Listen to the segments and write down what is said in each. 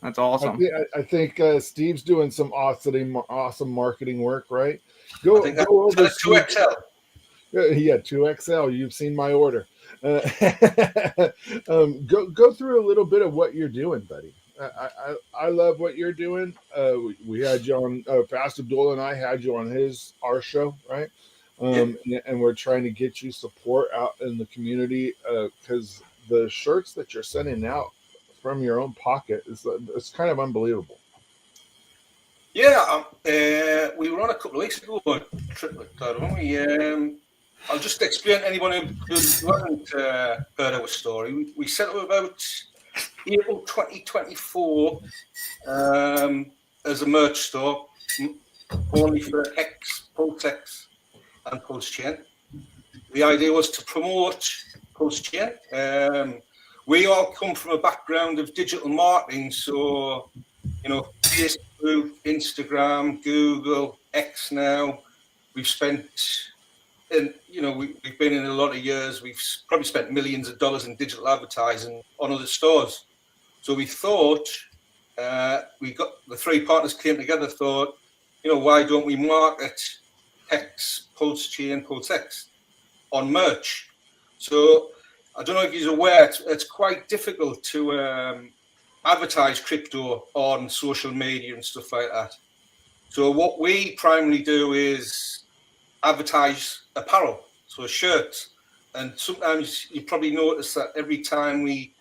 That's awesome. I think Steve's doing some awesome marketing work, right? I Go think that, go is that over, a 2XL? Yeah, 2XL. You've seen my order. Uh, go through a little bit of what you're doing, buddy. I love what you're doing. We had you on, Fast Abdullah and I had you on our show, right? Yeah. And we're trying to get you support out in the community, because the shirts that you're sending out from your own pocket is, it's kind of unbelievable. Yeah, we were on a couple of weeks ago, weren't we? I'll just explain to anyone who hasn't heard our story. We set up about April 2024 as a merch store, only for PulseX and PulseChain. The idea was to promote PulseChain. We all come from a background of digital marketing, so Facebook, Instagram, Google, X now. We've spent, and we've been in a lot of years. We've probably spent millions of dollars in digital advertising on other stores. So we thought, we got the three partners came together. Thought, why don't we market X, PulseChain, PulseX on merch? So I don't know if you're aware, it's quite difficult to advertise crypto on social media and stuff like that. So what we primarily do is advertise apparel, so shirts. And sometimes you probably notice that every time we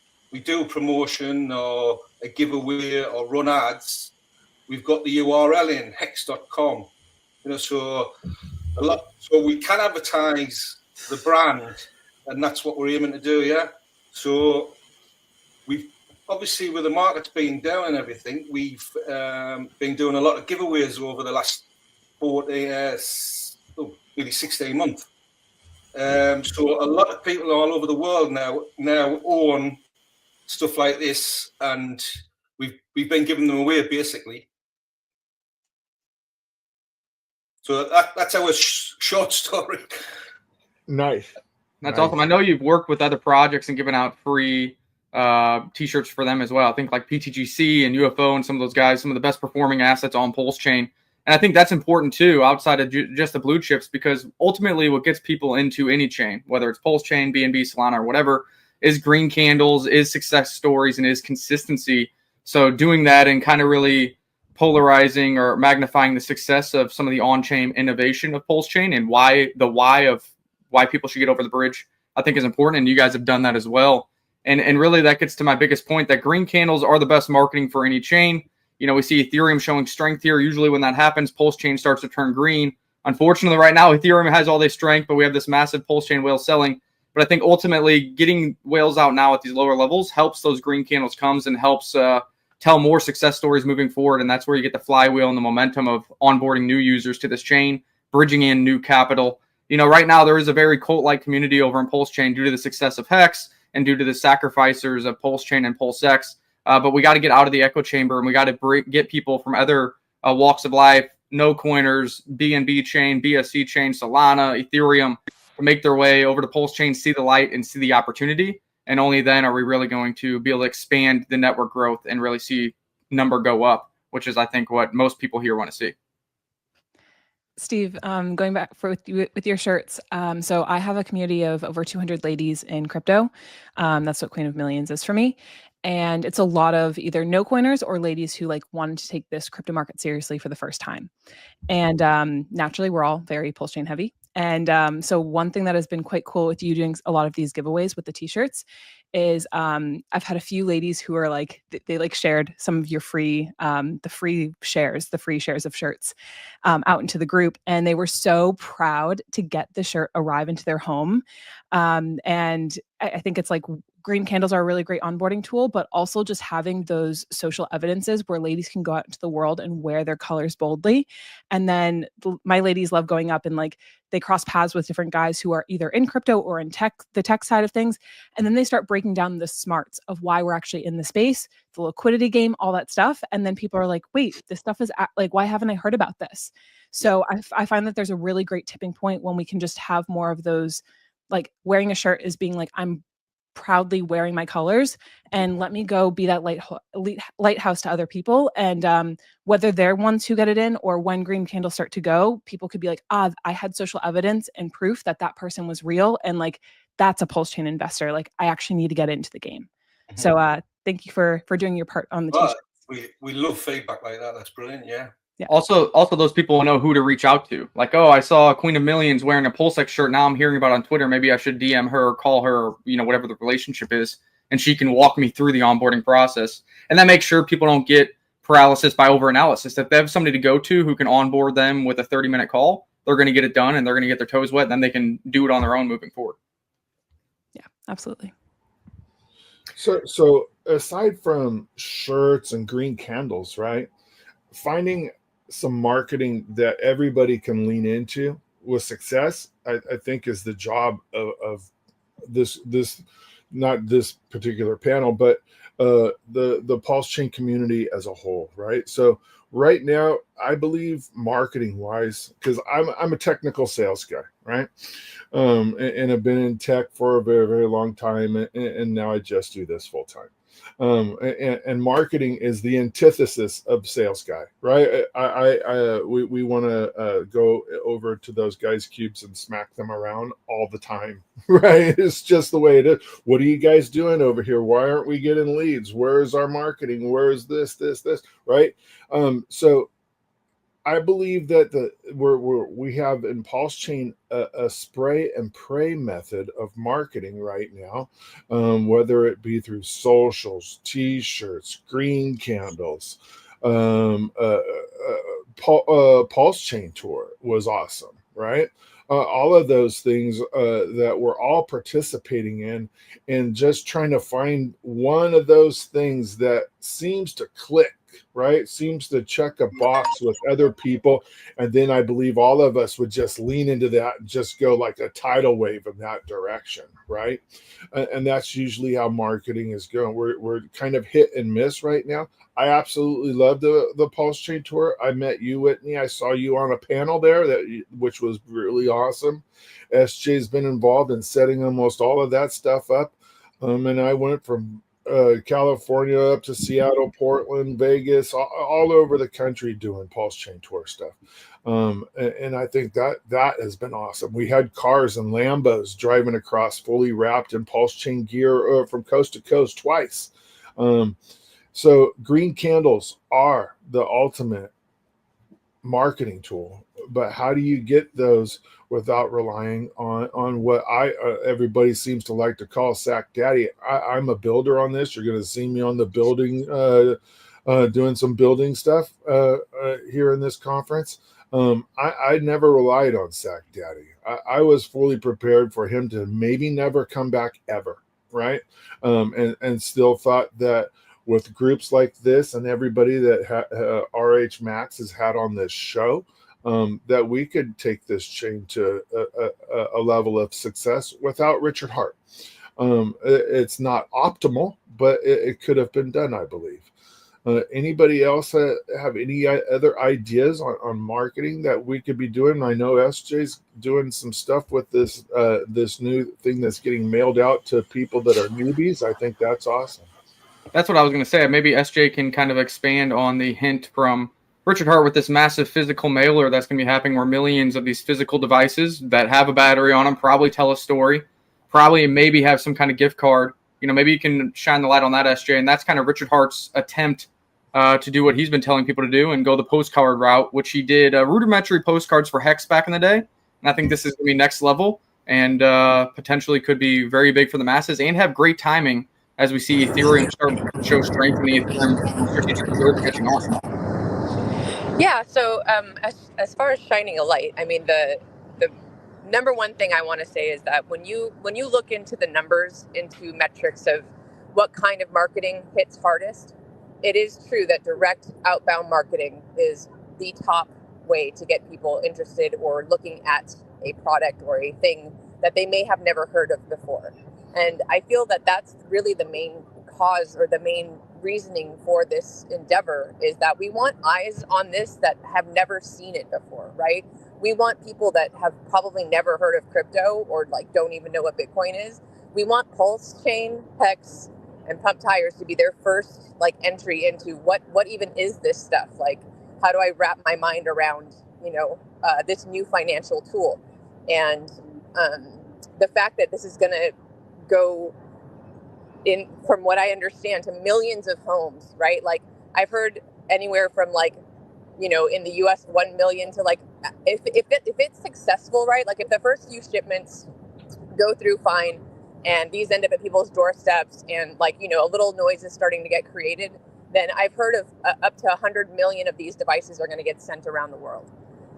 do a promotion or a giveaway or run ads, we've got the URL in hex.com. So we can advertise the brand, and that's what we're aiming to do. Yeah. So we've obviously, with the markets being down and everything, we've been doing a lot of giveaways over the last maybe 16 months. So a lot of people all over the world now own stuff like this, and we've been giving them away basically. So that's our short story. Nice. That's awesome. I know you've worked with other projects and given out free t-shirts for them as well. I think like PTGC and UFO and some of those guys, some of the best performing assets on PulseChain. And I think that's important too, outside of just the blue chips, because ultimately what gets people into any chain, whether it's PulseChain, BNB, Solana, or whatever, is green candles, is success stories, and is consistency. So doing that and kind of really polarizing or magnifying the success of some of the on-chain innovation of PulseChain and why people should get over the bridge, I think is important. And you guys have done that as well. And really that gets to my biggest point, that green candles are the best marketing for any chain. We see Ethereum showing strength here. Usually when that happens, PulseChain starts to turn green. Unfortunately, right now, Ethereum has all this strength, but we have this massive PulseChain whale selling. But I think ultimately getting whales out now at these lower levels helps those green candles comes and helps tell more success stories moving forward. And that's where you get the flywheel and the momentum of onboarding new users to this chain, bridging in new capital. Right now there is a very cult-like community over in PulseChain due to the success of Hex and due to the sacrificers of PulseChain and PulseX. But we got to get out of the echo chamber, and we got to get people from other walks of life, no coiners, BNB chain, BSC chain, Solana, Ethereum, to make their way over to PulseChain, see the light and see the opportunity. And only then are we really going to be able to expand the network growth and really see number go up, which is, I think, what most people here want to see. Steve, going back with your shirts. So I have a community of over 200 ladies in crypto. That's what Queen of Millions is for me. And it's a lot of either no coiners or ladies who wanted to take this crypto market seriously for the first time. And naturally, we're all very PulseChain heavy. And so one thing that has been quite cool with you doing a lot of these giveaways with the t-shirts is I've had a few ladies who are they shared some of your free shares of shirts out into the group, and they were so proud to get the shirt arrive into their home. And I think it's green candles are a really great onboarding tool, but also just having those social evidences where ladies can go out into the world and wear their colors boldly. And then my ladies love going up and they cross paths with different guys who are either in crypto or in the tech side of things. And then they start breaking down the smarts of why we're actually in the space, the liquidity game, all that stuff. And then people are like, wait, this stuff is why haven't I heard about this? So I find that there's a really great tipping point when we can just have more of those, wearing a shirt is being I'm proudly wearing my colors, and let me go be that lighthouse to other people. And whether they're ones who get it in, or when green candles start to go, people could be like, I had social evidence and proof that that person was real. And like, that's a PulseChain investor. Like, I actually need to get into the game. Mhm. So thank you for doing your part on the Well, t-shirt. we love feedback like that. That's brilliant. Yeah. Also, those people know who to reach out to. Like, oh, I saw Queen of Millions wearing a PulseX shirt. Now I'm hearing about it on Twitter. Maybe I should DM her, or call her, whatever the relationship is, and she can walk me through the onboarding process. And that makes sure people don't get paralysis by overanalysis. If they have somebody to go to who can onboard them with a 30-minute call, they're going to get it done, and they're going to get their toes wet, and then they can do it on their own moving forward. Yeah, absolutely. So aside from shirts and green candles, right? Finding some marketing that everybody can lean into with success, I think is the job of this not this particular panel, but the PulseChain community as a whole, right? So right now, I believe marketing wise, because I'm a technical sales guy, right? And I've been in tech for a very, very long time, and now I just do this full time. And marketing is the antithesis of sales guy, right? We want to go over to those guys' cubes and smack them around all the time, right? It's just the way it is. What are you guys doing over here? Why aren't we getting leads? Where is our marketing? Where is this, right? So I believe that we have in PulseChain a spray and pray method of marketing right now, whether it be through socials, T-shirts, green candles. PulseChain tour was awesome, right? All of those things that we're all participating in, and just trying to find one of those things that seems to click, right? Seems to check a box with other people. And then I believe all of us would just lean into that and just go like a tidal wave in that direction, right? And that's usually how marketing is going. We're kind of hit and miss right now. I absolutely love the PulseChain tour. I met you, Whitney. I saw you on a panel there, which was really awesome. SJ's been involved in setting almost all of that stuff up. And I went from California up to Seattle, Portland, Vegas, all over the country doing PulseChain tour stuff. And I think that has been awesome. We had cars and Lambos driving across fully wrapped in PulseChain gear from coast to coast twice. So green candles are the ultimate marketing tool, but how do you get those without relying on what everybody seems to like to call sack daddy? I'm a builder on this. You're going to see me on the building, doing some building stuff here in this conference. I never relied on sack daddy. I was fully prepared for him to maybe never come back ever, right? And still thought that with groups like this and everybody that RHMax has had on this show, that we could take this chain to a level of success without Richard Hart. It's not optimal, but it could have been done, I believe. Anybody else have any other ideas on marketing that we could be doing? I know SJ's doing some stuff with this new thing that's getting mailed out to people that are newbies. I think that's awesome. That's what I was going to say. Maybe SJ can kind of expand on the hint from Richard Hart with this massive physical mailer that's going to be happening, where millions of these physical devices that have a battery on them probably tell a story, probably maybe have some kind of gift card. Maybe you can shine the light on that, SJ. And that's kind of Richard Hart's attempt to do what he's been telling people to do and go the postcard route, which he did rudimentary postcards for Hex back in the day. And I think this is going to be next level and potentially could be very big for the masses and have great timing as we see Ethereum start to show strength in the Ethereum strategic reserve catching on. Yeah, so as far as shining a light, I mean, the number one thing I want to say is that when you look into the numbers, into metrics of what kind of marketing hits hardest, it is true that direct outbound marketing is the top way to get people interested or looking at a product or a thing that they may have never heard of before. And I feel that that's really the main cause or the main reasoning for this endeavor, is that we want eyes on this that have never seen it before, right? We want people that have probably never heard of crypto or like don't even know what Bitcoin is. we want PulseChain, Hex, and Pump Tires to be their first like entry into what even is this stuff? Like, how do I wrap my mind around, this new financial tool? And the fact that this is going to go in, from what I understand, to millions of homes, right? Like, I've heard anywhere from like, in the US, 1 million to like, if it's successful, right? Like if the first few shipments go through fine and these end up at people's doorsteps and like, a little noise is starting to get created, then I've heard of up to 100 million of these devices are going to get sent around the world.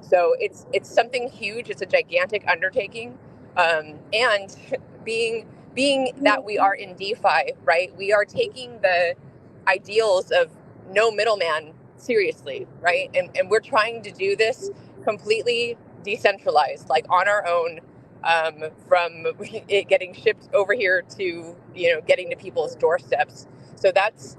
So it's something huge. It's a gigantic undertaking. And being that we are in DeFi, right? We are taking the ideals of no middleman seriously, right? And we're trying to do this completely decentralized, like on our own, from it getting shipped over here to, getting to people's doorsteps. So that's,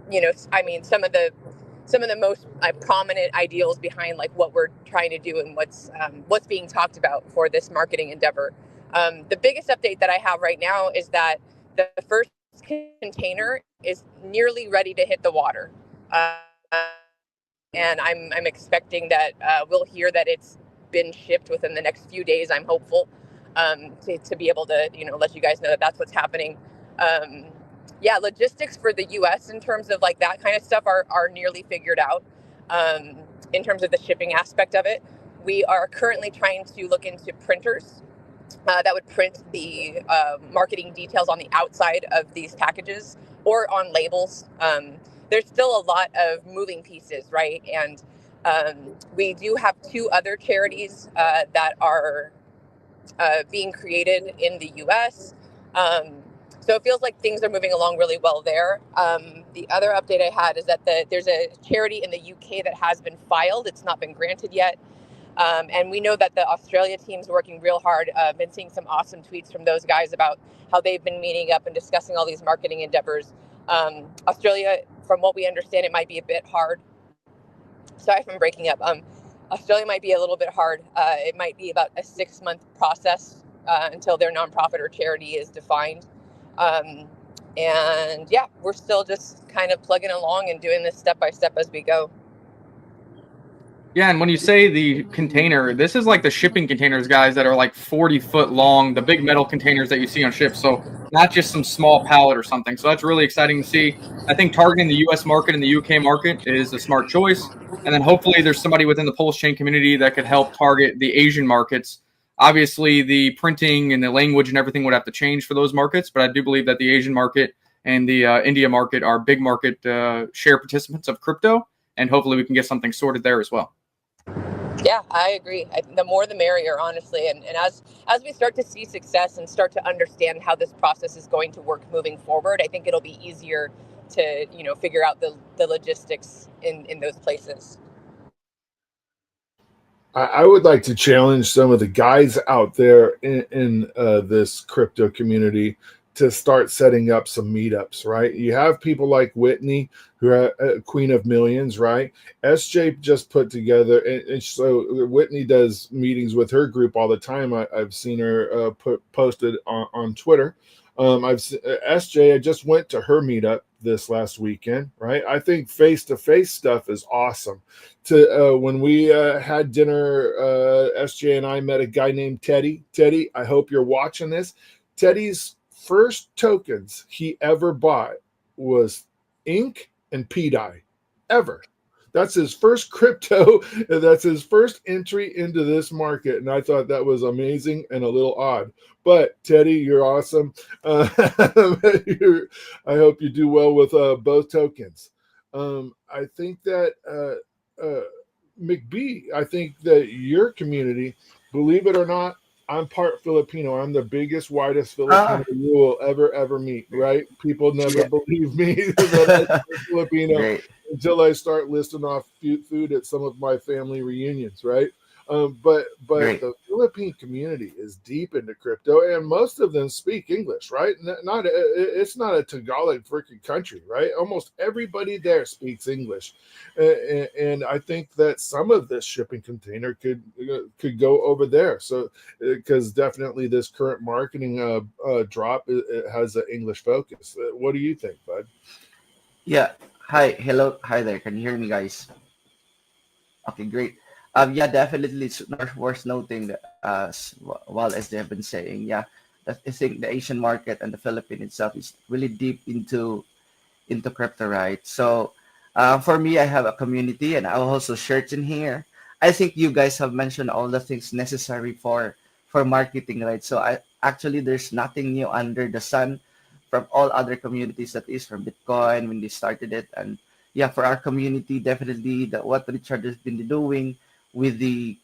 some of the most prominent ideals behind like what we're trying to do and what's being talked about for this marketing endeavor. The biggest update that I have right now is that the first container is nearly ready to hit the water. And I'm expecting that we'll hear that it's been shipped within the next few days. I'm hopeful to be able to, let you guys know that that's what's happening. Logistics for the U.S. in terms of like that kind of stuff are nearly figured out. In terms of the shipping aspect of it, we are currently trying to look into printers that would print the marketing details on the outside of these packages or on labels. There's still a lot of moving pieces, right? And we do have 2 other charities that are being created in the U.S. So it feels like things are moving along really well there. The other update I had is that there's a charity in the UK that has been filed. It's not been granted yet. And we know that the Australia team's working real hard. I've been seeing some awesome tweets from those guys about how they've been meeting up and discussing all these marketing endeavors. Australia, from what we understand, it might be a bit hard. Sorry if I'm breaking up. Australia might be a little bit hard. It might be about a 6-month process until their nonprofit or charity is defined. And yeah, we're still just kind of plugging along and doing this step by step as we go. Yeah, and when you say the container, this is like the shipping containers, guys, that are like 40-foot long, the big metal containers that you see on ships. So not just some small pallet or something. So that's really exciting to see. I think targeting the U.S. market and the U.K. market is a smart choice. And then hopefully there's somebody within the PulseChain community that could help target the Asian markets. Obviously, the printing and the language and everything would have to change for those markets, but I do believe that the Asian market and the India market are big market share participants of crypto, and hopefully we can get something sorted there as well. Yeah, I agree. The more the merrier, honestly. And as we start to see success and start to understand how this process is going to work moving forward, I think it'll be easier to, figure out the logistics in those places. I would like to challenge some of the guys out there in this crypto community to start setting up some meetups, right? You have people like Whitney, who are Queen of Millions, right? SJ just put together, and so Whitney does meetings with her group all the time. I've seen her posted on Twitter. SJ, I just went to her meetup this last weekend, right? I think face-to-face stuff is awesome. When we had dinner, SJ and I met a guy named Teddy. Teddy, I hope you're watching this. Teddy's first tokens he ever bought was ink and P-Dye, ever. That's his first crypto. That's his first entry into this market. And I thought that was amazing and a little odd. But Teddy, you're awesome. I hope you do well with both tokens. I think that McBee, I think that your community, believe it or not, I'm part Filipino. I'm the biggest, whitest Filipino you will ever meet, right? People never believe me that I'm Filipino until I start listing off food at some of my family reunions, right? But Great. the Philippine community is deep into crypto, and most of them speak English, right? It's not a Tagalog freaking country, right? Almost everybody there speaks English, and I think that some of this shipping container could go over there. So because definitely this current marketing drop, it has an English focus. What do you think, bud? Yeah. Hi. Hello. Hi there. Can you hear me, guys? Okay, great. Yeah, definitely it's worth noting that, while as they have been saying, yeah, that I think the Asian market and the Philippines itself is really deep into crypto, right? So, for me, I have a community, and I also shirts in here. I think you guys have mentioned all the things necessary for marketing, right? So, I actually there's nothing new under the sun from all other communities, that is from Bitcoin when they started it. And yeah, for our community, definitely what Richard has been doing with the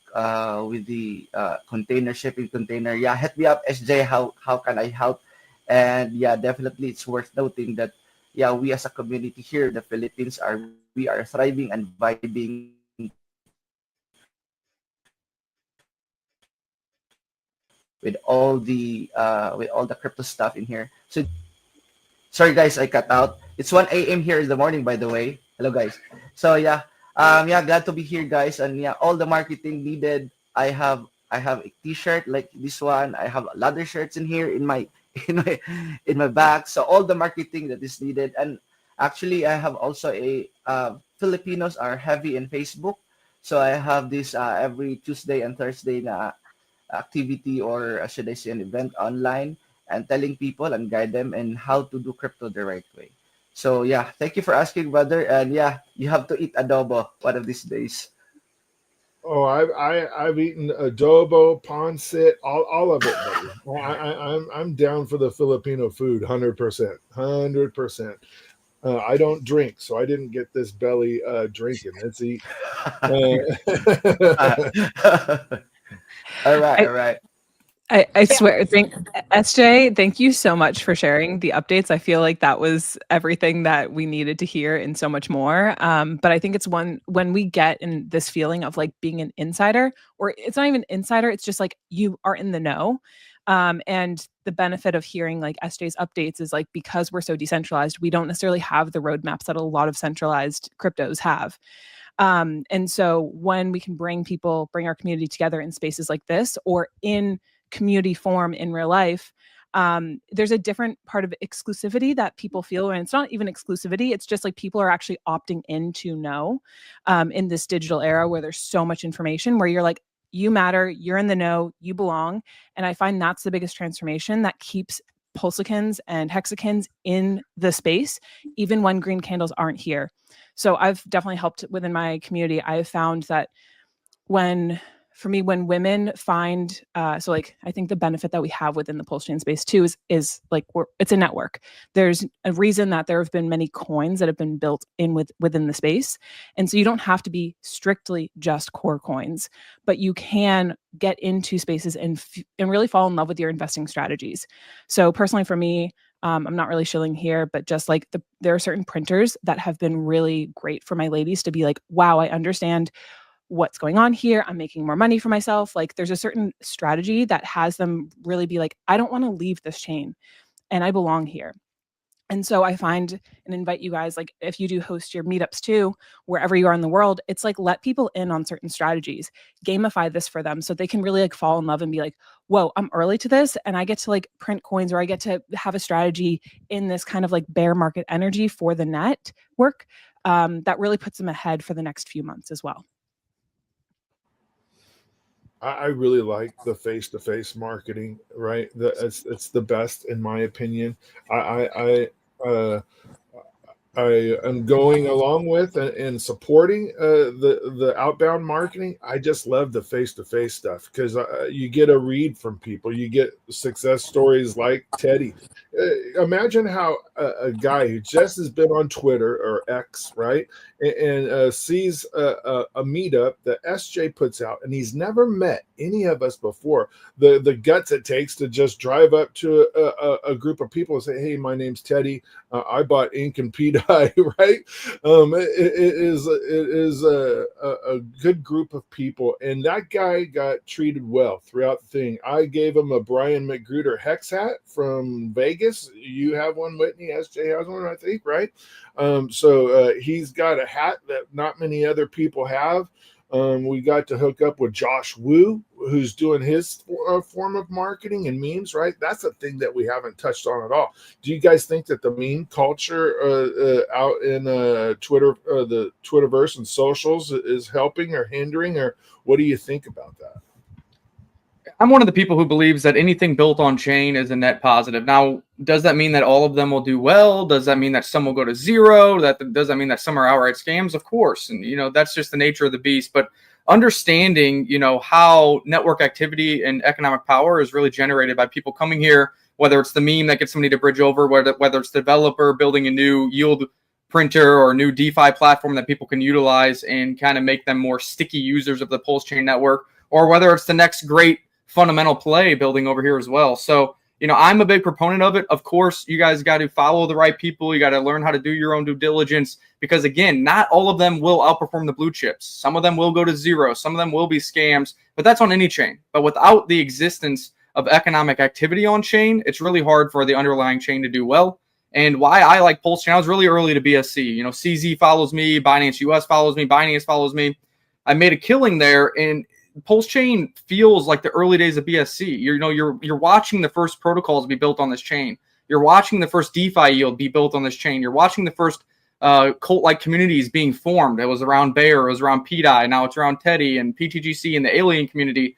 container shipping container. Yeah, hit me up, SJ. How can I help? And yeah, definitely it's worth noting that yeah, we as a community here in the Philippines we are thriving and vibing with all the crypto stuff in here. So sorry guys, I cut out. It's 1 a.m. here in the morning, by the way. Hello guys. So yeah, yeah, glad to be here, guys. And yeah, all the marketing needed. I have a T-shirt like this one. I have leather shirts in here in my in my in my bag. So all the marketing that is needed. And actually, I have also a Filipinos are heavy in Facebook. So I have this every Tuesday and Thursday na activity, or should I say an event online, and telling people and guide them in how to do crypto the right way. So yeah, thank you for asking, brother. And yeah, you have to eat adobo one of these days. Oh, I've eaten adobo, pancit, all of it, buddy. I'm down for the Filipino food, 100%, 100%. I don't drink, so I didn't get this belly drinking. Let's eat. Uh, all right, all right. I swear, thank SJ, thank you so much for sharing the updates. I feel like that was everything that we needed to hear and so much more. But I think it's when we get in this feeling of like being an insider, or it's not even insider, it's just like you are in the know. And the benefit of hearing like SJ's updates is like, because we're so decentralized, we don't necessarily have the roadmaps that a lot of centralized cryptos have. And so when we can bring our community together in spaces like this, or in community form in real life, there's a different part of exclusivity that people feel, and it's not even exclusivity, it's just like people are actually opting in to know, in this digital era where there's so much information, where you're like, you matter, you're in the know, you belong. And I find that's the biggest transformation that keeps pulsicans and hexicans in the space, even when green candles aren't here. So I've definitely helped within my community. I have found that when women find, so like, I think the benefit that we have within the PulseChain space too is like, it's a network. There's a reason that there have been many coins that have been built within the space. And so you don't have to be strictly just core coins, but you can get into spaces and really fall in love with your investing strategies. So personally for me, I'm not really shilling here, but just like there are certain printers that have been really great for my ladies to be like, wow, I understand what's going on here. I'm making more money for myself. Like there's a certain strategy that has them really be like, I don't want to leave this chain and I belong here. And so I find and invite you guys, like if you do host your meetups too, wherever you are in the world, it's like, let people in on certain strategies, gamify this for them so they can really like fall in love and be like, whoa, I'm early to this. And I get to like print coins, or I get to have a strategy in this kind of like bear market energy for the network, that really puts them ahead for the next few months as well. I really like the face-to-face marketing, right? It's the best in my opinion. I am going along with and supporting the outbound marketing. I just love the face-to-face stuff because you get a read from people. You get success stories like Teddy. Imagine how a guy who just has been on Twitter or X, right, and sees a meetup that SJ puts out, and he's never met any of us before. The guts it takes to just drive up to a group of people and say, "Hey, my name's Teddy. I bought ink and PDI," right? It is a good group of people, and that guy got treated well throughout the thing. I gave him a Brian McGruder hex hat from Vegas. You have one, Whitney. SJ has one, I think, right? So he's got a hat that not many other people have. We got to hook up with Josh Wu, who's doing his form of marketing and memes, right? That's a thing that we haven't touched on at all. Do you guys think that the meme culture out in Twitter, the Twitterverse and socials is helping or hindering, or what do you think about that? I'm one of the people who believes that anything built on chain is a net positive. Now, does that mean that all of them will do well? Does that mean that some will go to zero? Does that mean that some are outright scams? Of course. And, that's just the nature of the beast. But understanding, how network activity and economic power is really generated by people coming here, whether it's the meme that gets somebody to bridge over, whether it's the developer building a new yield printer or a new DeFi platform that people can utilize and kind of make them more sticky users of the PulseChain network, or whether it's the next great fundamental play building over here as well. So, I'm a big proponent of it. Of course, you guys got to follow the right people. You got to learn how to do your own due diligence because, again, not all of them will outperform the blue chips. Some of them will go to zero. Some of them will be scams, but that's on any chain. But without the existence of economic activity on chain, it's really hard for the underlying chain to do well. And why I like PulseChain, I was really early to BSC. CZ follows me, Binance US follows me, Binance follows me. I made a killing there, and PulseChain feels like the early days of BSC. You're watching the first protocols be built on this chain. You're watching the first DeFi yield be built on this chain. You're watching the first cult-like communities being formed. It was around Bear, it was around PDI, now it's around Teddy and PTGC and the alien community.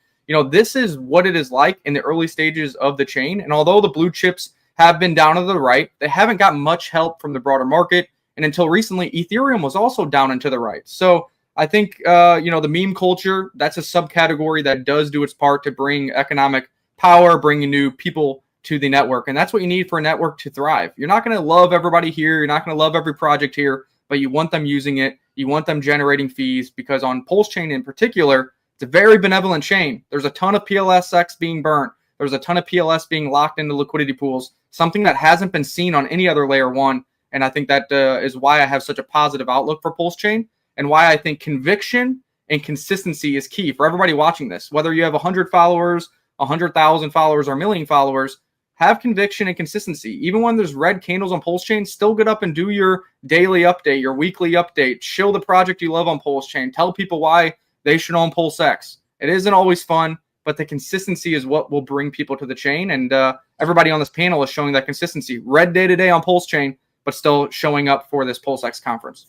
This is what it is like in the early stages of the chain. And although the blue chips have been down to the right, they haven't got much help from the broader market. And until recently, Ethereum was also down and to the right. So I think, the meme culture, that's a subcategory that does do its part to bring economic power, bringing new people to the network. And that's what you need for a network to thrive. You're not going to love everybody here. You're not going to love every project here, but you want them using it. You want them generating fees because on PulseChain in particular, it's a very benevolent chain. There's a ton of PLSX being burnt. There's a ton of PLS being locked into liquidity pools, something that hasn't been seen on any other layer one. And I think that is why I have such a positive outlook for PulseChain. And why I think conviction and consistency is key for everybody watching this. Whether you have 100 followers, 100,000 followers, or a million followers, have conviction and consistency. Even when there's red candles on PulseChain, still get up and do your daily update, your weekly update. Show the project you love on PulseChain. Tell people why they should own PulseX. It isn't always fun, but the consistency is what will bring people to the chain. And everybody on this panel is showing that consistency. Red day to day on PulseChain, but still showing up for this PulseX conference.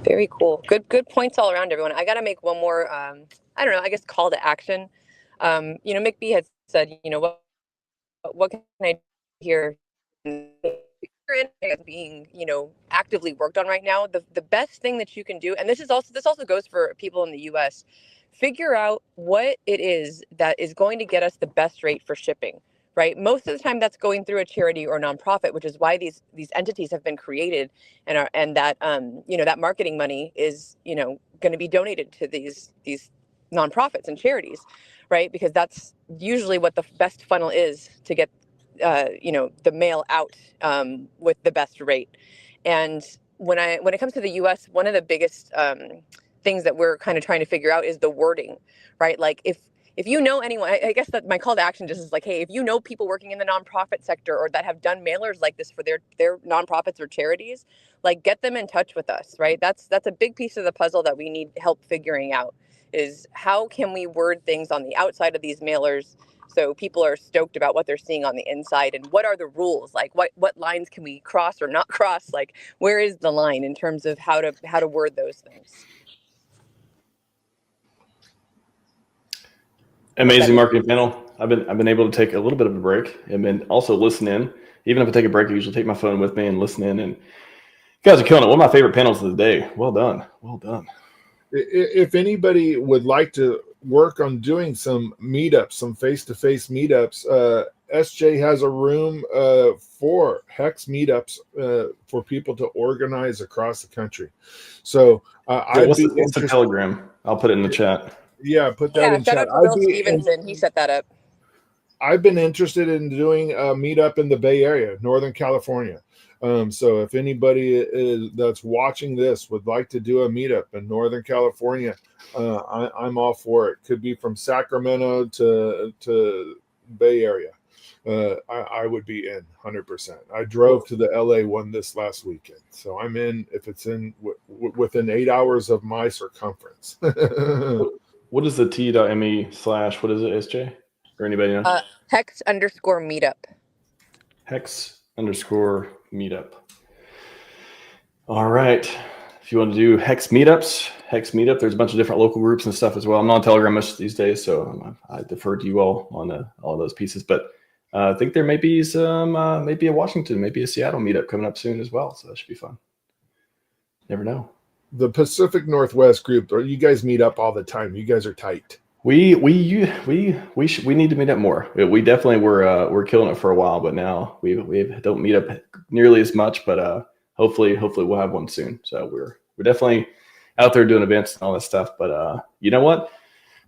Very cool. Good points all around, everyone. I got to make one more, call to action. Mick B had said, what can I do here? Being, actively worked on right now. The best thing that you can do, and this also goes for people in the US, figure out what it is that is going to get us the best rate for shipping. Right. Most of the time that's going through a charity or nonprofit, which is why these entities have been created and that that marketing money is, going to be donated to these nonprofits and charities. Right. Because that's usually what the best funnel is to get, the mail out with the best rate. And when it comes to the US, one of the biggest things that we're kind of trying to figure out is the wording. Right. Like if you know anyone, I guess that my call to action just is like, hey, if you know people working in the nonprofit sector or that have done mailers like this for their nonprofits or charities, like get them in touch with us, right? That's a big piece of the puzzle that we need help figuring out is how can we word things on the outside of these mailers so people are stoked about what they're seeing on the inside and what are the rules? Like what lines can we cross or not cross? Like where is the line in terms of how to word those things? Amazing marketing panel. I've been able to take a little bit of a break and then also listen in. Even if I take a break, I usually take my phone with me and listen in. And you guys are killing it. One of my favorite panels of the day. Well done. Well done. If anybody would like to work on doing some meetups, some face-to-face meetups, SJ has a room for Hex meetups for people to organize across the country. So I'd what's be the interested. Telegram? I'll put it in the chat. Yeah, put that Yeah, in shout chat. out to Bill Stevenson. He set that up. I've been interested in doing a meetup in the Bay Area, Northern California. So if anybody that's watching this would like to do a meetup in Northern California, I'm all for it. Could be from Sacramento to Bay Area. I would be in 100%. I drove to the LA one this last weekend, so I'm in if it's in within 8 hours of my circumference. What is the t.me/ what is it, SJ? Or anybody know? Hex_meetup. Hex_meetup. All right. If you want to do Hex meetup, there's a bunch of different local groups and stuff as well. I'm not on Telegram much these days, so I defer to you all on all those pieces. But I think there may be some, maybe a Washington, maybe a Seattle meetup coming up soon as well. So that should be fun. Never know. The Pacific Northwest group, or you guys meet up all the time. You guys are tight. We need to meet up more. We definitely were killing it for a while, but now we don't meet up nearly as much. But hopefully we'll have one soon. So we're definitely out there doing events and all that stuff. But you know what?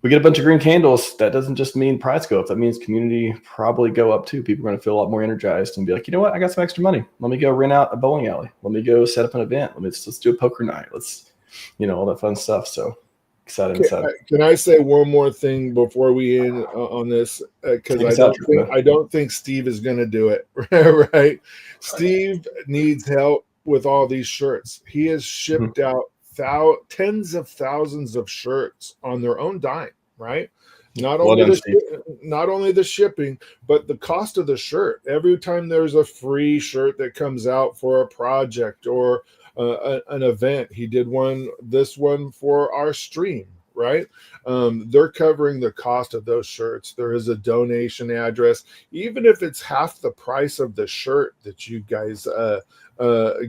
We get a bunch of green candles. That doesn't just mean price go up. That means community probably go up too. People are going to feel a lot more energized and be like, you know what? I got some extra money. Let me go rent out a bowling alley. Let me go set up an event. Let's do a poker night. Let's, all that fun stuff. So excited. Can I say one more thing before we end on this? Because I don't think Steve is going to do it. Right? Steve needs help with all these shirts. He has shipped out tens of thousands of shirts on their own dime, right? Not only the shipping, but the cost of the shirt. Every time there's a free shirt that comes out for a project or an event, he did this one for our stream, right? They're covering the cost of those shirts. There is a donation address, even if it's half the price of the shirt that you guys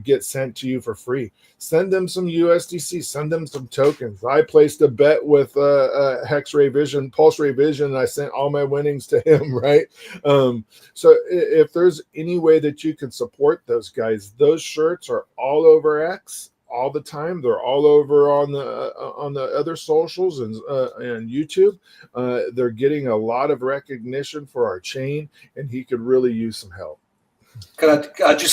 get sent to you for free. Send them some USDC, send them some tokens. I placed a bet with Hex Ray Vision, Pulse Ray Vision, and I sent all my winnings to him, right? So if there's any way that you can support those guys, those shirts are all over X all the time. They're all over on the other socials and YouTube. They're getting a lot of recognition for our chain, and he could really use some help. Can I just